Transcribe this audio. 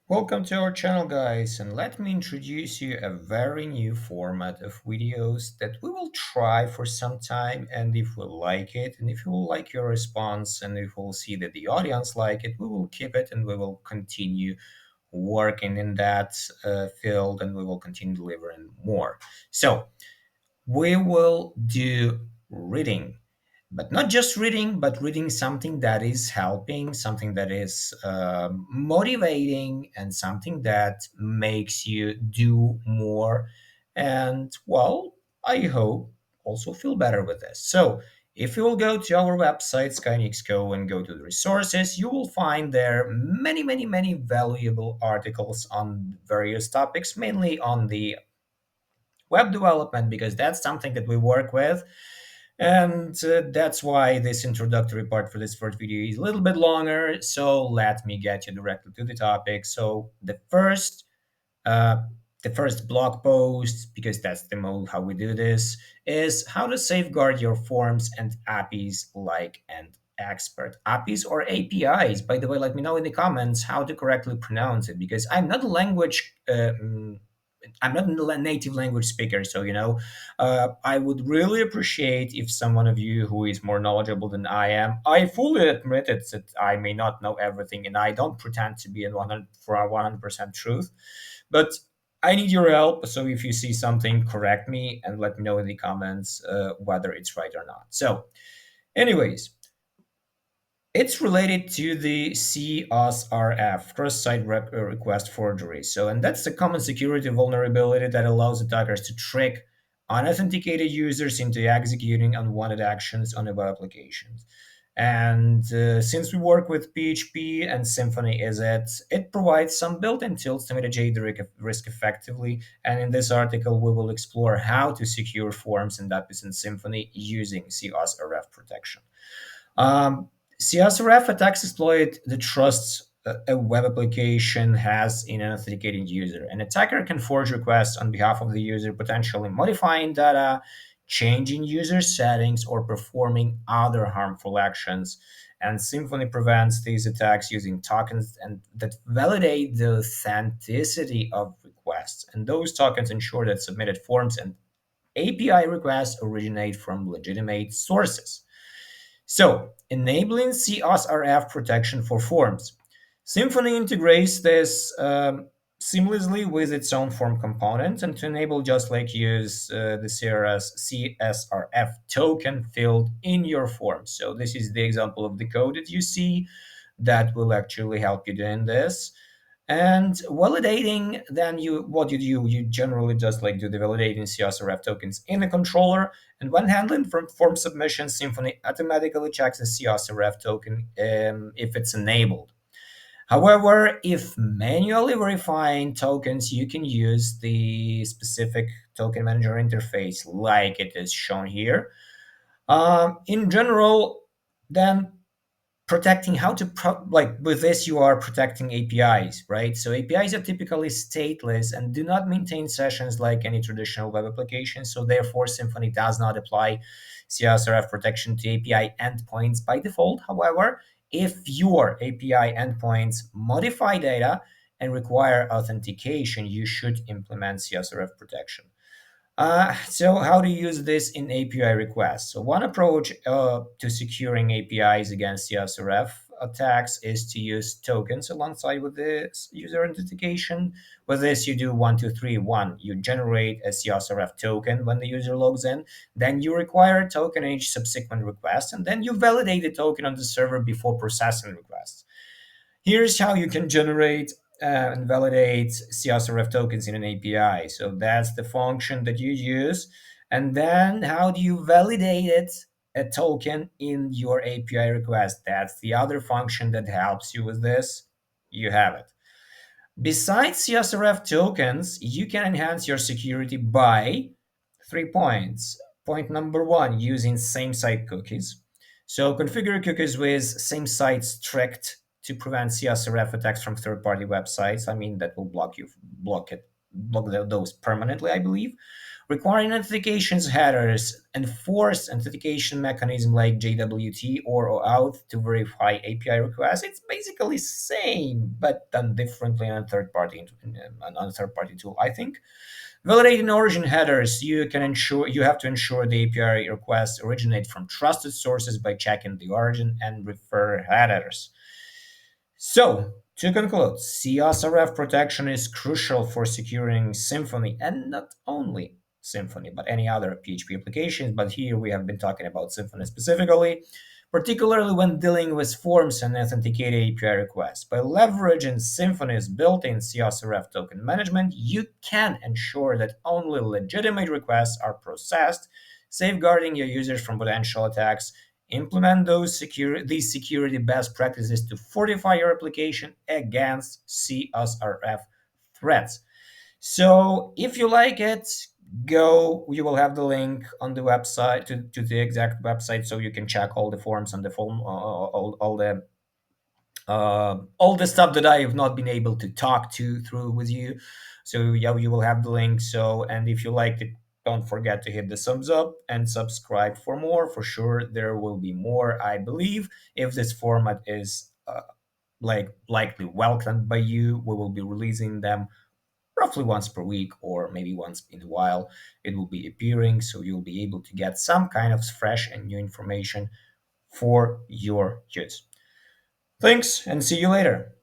Welcome to our channel, guys, and let me introduce you a very new format of videos that we will try for some time. And if we like it, and if you will like your response, and if we'll see that the audience like it, we will keep it and we will continue working in that field, and we will continue delivering more. So we will do reading, but not just reading, but reading something that is helping, something that is motivating, and something that makes you do more. And well, I hope also feel better with this. So if you will go to our website, Skynix Go, and go to the resources, you will find there many valuable articles on various topics, mainly on the web development, because that's something that we work with. And that's why this introductory part for this first video is a little bit longer. So let me get you directly to the topic. So uh, the first blog post, because that's the mode how we do this, is how to safeguard your forms and APIs like an expert. APIs or APIs. By the way, let me know in the comments how to correctly pronounce it, because I'm not a native language speaker, so I would really appreciate if someone of you who is more knowledgeable than I am. I fully admit it that I may not know everything, and I don't pretend to be in 100% truth, but I need your help. So if you see something, correct me and let me know in the comments whether it's right or not. So, anyways, it's related to the CSRF, cross-site request forgery. So, and that's a common security vulnerability that allows attackers to trick unauthenticated users into executing unwanted actions on a web application. And since we work with PHP and Symfony is it provides some built-in tools to mitigate the risk effectively. And in this article, we will explore how to secure forms and APIs in Symfony using CSRF protection. Um, CSRF attacks exploit the trust a web application has in an authenticating user. An attacker can forge requests on behalf of the user, potentially modifying data, changing user settings, or performing other harmful actions. And Symfony prevents these attacks using tokens and that validate the authenticity of requests. And those tokens ensure that submitted forms and API requests originate from legitimate sources. So, enabling CSRF protection for forms. Symfony integrates this seamlessly with its own form component, and to enable just like use the CSRF token field in your form. So this is the example of the code that you see that will actually help you doing this. And validating, then you generally just like do the validating CSRF tokens in a controller. And when handling from form submission, Symfony automatically checks the CSRF token if it's enabled. However, if manually verifying tokens, you can use the specific token manager interface like it is shown here. In general, then protecting how to like with this you are protecting APIs, right? So APIs are typically stateless and do not maintain sessions like any traditional web application. So therefore, Symfony does not apply CSRF protection to API endpoints by default. However, if your API endpoints modify data and require authentication, you should implement CSRF protection. So how to use this in API requests? So one approach to securing APIs against CSRF attacks is to use tokens alongside with the user authentication. With this, you do one, two, three. One, you generate a CSRF token when the user logs in. Then you require a token in each subsequent request, and then you validate the token on the server before processing requests. Here's how you can generate and validate CSRF tokens in an API. So that's the function that you use. And then how do you validate it, a token in your API request? That's the other function that helps you with this. You have it. Besides CSRF tokens, you can enhance your security by 3 points. Point number one, using same site cookies. So configure cookies with same site strict to prevent CSRF attacks from third-party websites. I mean, that will block those permanently, I believe. Requiring authentications headers, enforced authentication mechanism like JWT or OAuth to verify API requests. It's basically same, but done differently on a third party tool, I think. Validating origin headers, you have to ensure the API requests originate from trusted sources by checking the origin and refer headers. So, to conclude, CSRF protection is crucial for securing Symfony, and not only Symfony, but any other PHP applications. But here we have been talking about Symfony specifically, particularly when dealing with forms and authenticated API requests. By leveraging Symfony's built in CSRF token management, you can ensure that only legitimate requests are processed, safeguarding your users from potential attacks. Implement these security best practices to fortify your application against CSRF threats. So if you like it, go. You will have the link on the website to the exact website, so you can check all the forms and the form, all the stuff that I have not been able to talk to through with you. So yeah, you will have the link. So and if you liked it, don't forget to hit the thumbs up and subscribe for more. For sure, there will be more. I believe if this format is likely welcomed by you, we will be releasing them roughly once per week or maybe once in a while. It will be appearing, so you'll be able to get some kind of fresh and new information for your use. Thanks, and see you later.